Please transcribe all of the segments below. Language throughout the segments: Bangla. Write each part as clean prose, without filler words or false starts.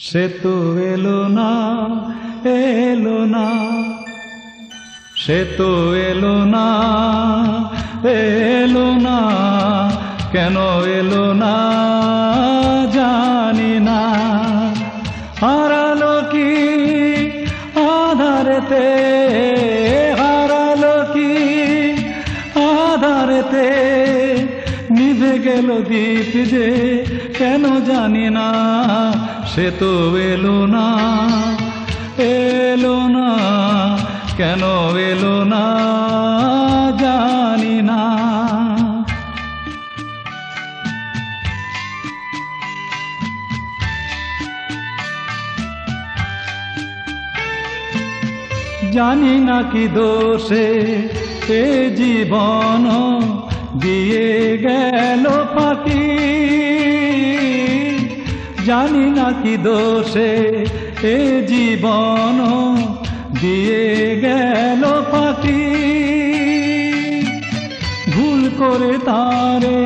সে তো এলো না, এলো না, সে তো এলো না, এলো না, কেন এলো না জানি না। হারালো কি আধারেতে, হারালো কি আধারেতে, নিভে গেল দীপ যে কেন জানি না। সে তো এলো না, এলো না, কেন এলো না জানি না। জানি না কি দোষে এ জীবন দিয়ে গেল ফাঁকি, জানি না কি দোষে এ জীবন দিয়ে গেল ফাঁকি। ভুল করে তারে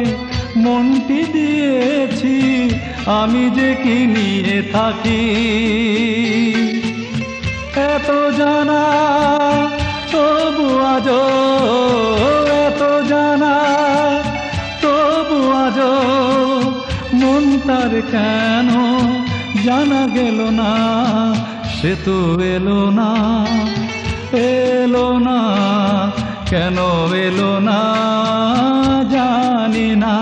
মনটি দিয়েছি, আমি যে কি নিয়ে থাকি। এত জানা তবু আজো, এত জানা তবু আজো, মন তার কেন জানা গেল না। সে তো এলো না, এলো না, কেন এলো না জানি না।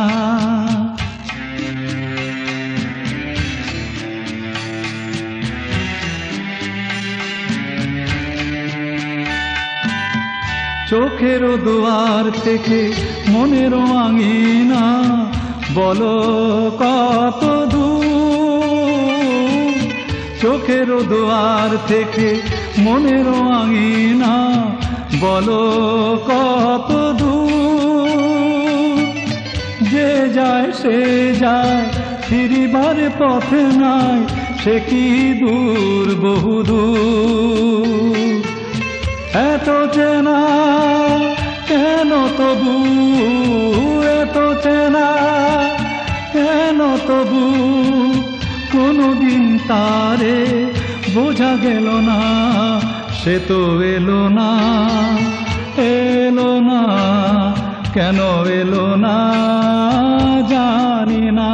চোখের দুয়ার থেকে মনের আঙিনা, বলো কত দূর। চোখের দুয়ার থেকে মনের আঙিনা, বলো কত দূর। যে যায় সে যায়, ফিরিবার পথে নাই, সে কি দূর বহুদূর। এত চেনা কেন তবু, এত চেনা কেন তবু, কোনদিন তারে বোঝা গেল না। সে তো এলো না, এলো না, কেন এলো না জানি না।